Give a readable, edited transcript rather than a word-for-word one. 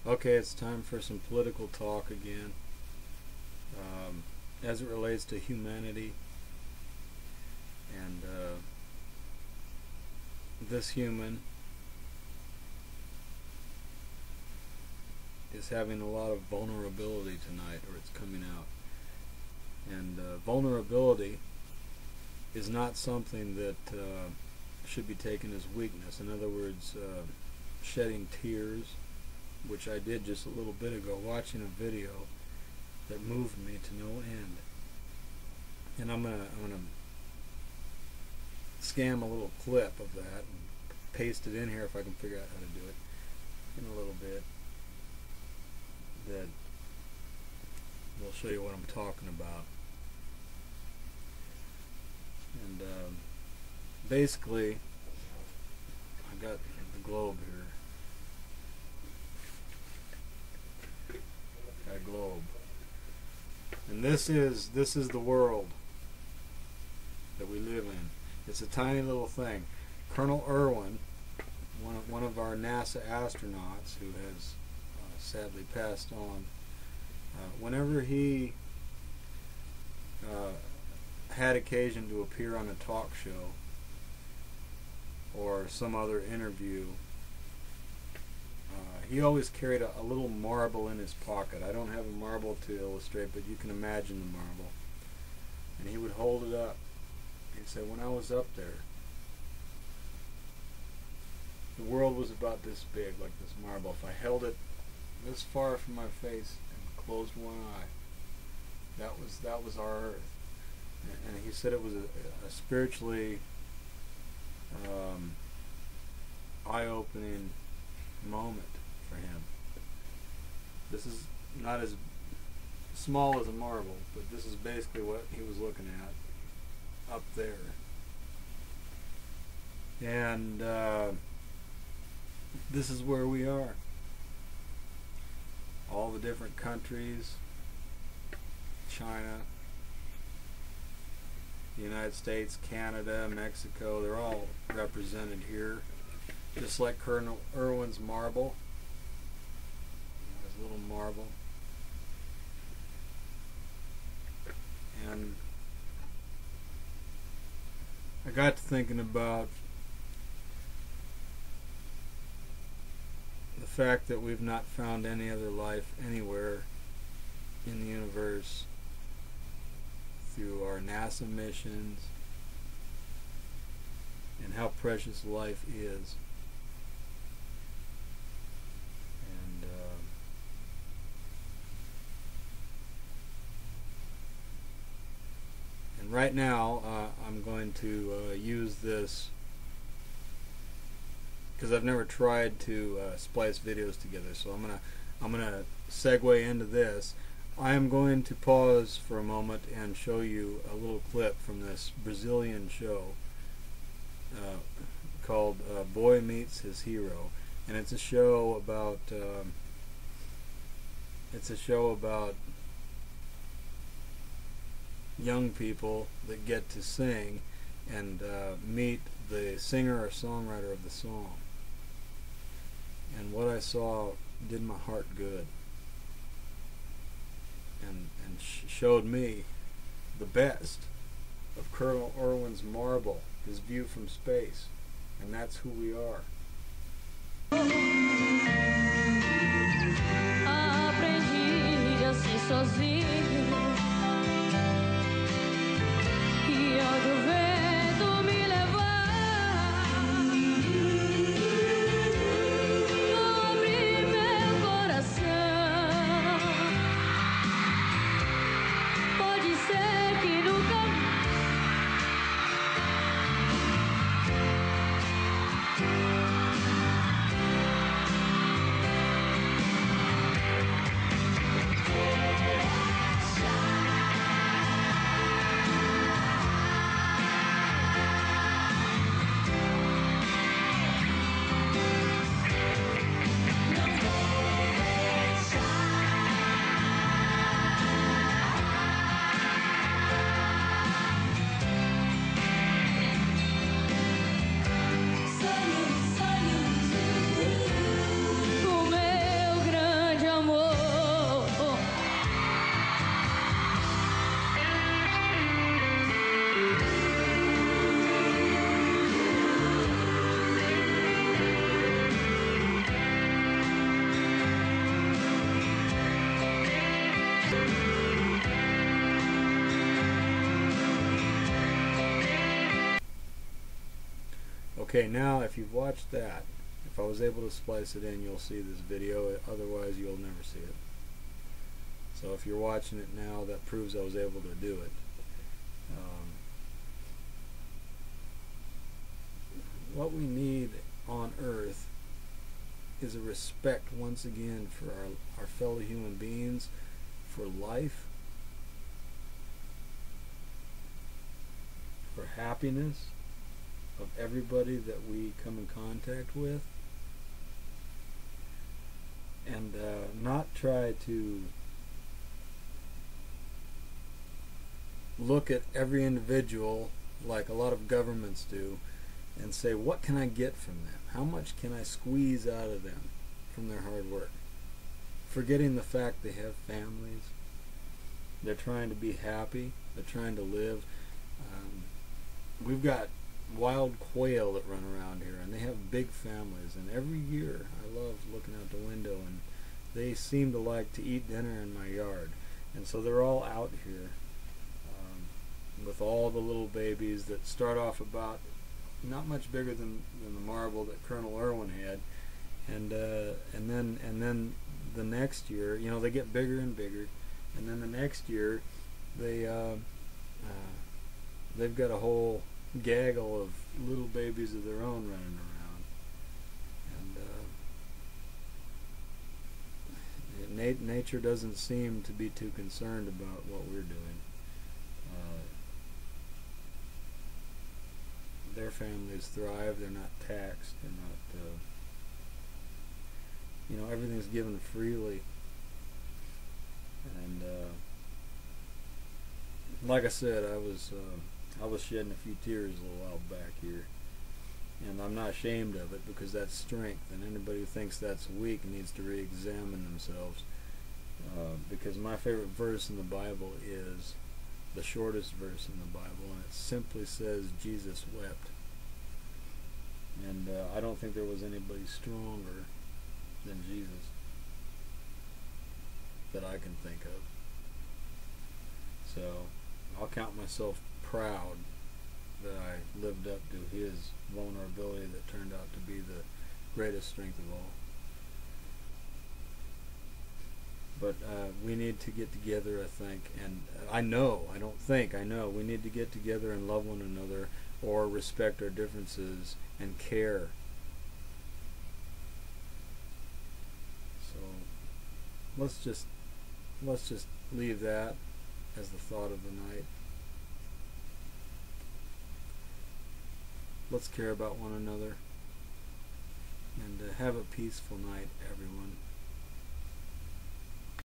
Okay, it's time for some political talk again. As it relates to humanity and this human is having a lot of vulnerability tonight, or it's coming out. And vulnerability is not something that should be taken as weakness. In other words, shedding tears, which I did just a little bit ago, watching a video that moved me to no end. And I'm gonna scam a little clip of that and paste it in here if I can figure out how to do it in a little bit. That will show you what I'm talking about. And basically, I got the globe here. Got a globe. And this is the world that we live in. It's a tiny little thing. Colonel Irwin, one of our NASA astronauts who has sadly passed on, whenever he had occasion to appear on a talk show or some other interview, he always carried a little marble in his pocket. I don't have a marble to illustrate, but you can imagine the marble. And he would hold it up. He said, when I was up there, the world was about this big, like this marble. If I held it this far from my face and closed one eye, that was our Earth. And he said it was a spiritually eye-opening moment for him. This is not as small as a marble, but this is basically what he was looking at up there. And this is where we are. All the different countries, China, the United States, Canada, Mexico, they're all represented here. Just like Colonel Irwin's marble. His little marble. And I got to thinking about the fact that we've not found any other life anywhere in the universe through our NASA missions, and how precious life is. And right now I'm going to use this because I've never tried to splice videos together, so I'm gonna segue into this. I am going to pause for a moment and show you a little clip from this Brazilian show called Boy Meets His Hero, and it's a show about young people that get to sing and meet the singer or songwriter of the song. And what I saw did my heart good, and showed me the best of Colonel Irwin's marble, his view from space, and that's who we are. Aprendi a ser sozinho, e onde o vento me levar, vou abrir meu coração. Pode ser que nunca Okay, now if you've watched that, if I was able to splice it in, you'll see this video. Otherwise, you'll never see it. So if you're watching it now, that proves I was able to do it. What we need on earth is a respect, once again, for our fellow human beings, for life, for happiness of everybody that we come in contact with, and not try to look at every individual like a lot of governments do and say, what can I get from them? How much can I squeeze out of them from their hard work? Forgetting the fact they have families. They're trying to be happy. They're trying to live. We've got wild quail that run around here, and they have big families. And every year, I love looking out the window, and they seem to like to eat dinner in my yard. And so they're all out here with all the little babies that start off about not much bigger than the marble that Colonel Irwin had, and then the next year, you know, they get bigger and bigger, and then the next year they've got a whole gaggle of little babies of their own running around, and nature doesn't seem to be too concerned about what we're doing. Their families thrive. They're not taxed. They're not, everything's given freely. And like I said, I was shedding a few tears a little while back here, and I'm not ashamed of it, because that's strength. And anybody who thinks that's weak needs to re-examine themselves, because my favorite verse in the Bible is the shortest verse in the Bible, and it simply says Jesus wept. And I don't think there was anybody stronger than Jesus that I can think of. So I'll count myself proud that I lived up to his vulnerability that turned out to be the greatest strength of all. But we need to get together, I think, and I know we need to get together and love one another, or respect our differences and care. So let's just leave that as the thought of the night. Let's care about one another, and have a peaceful night, everyone.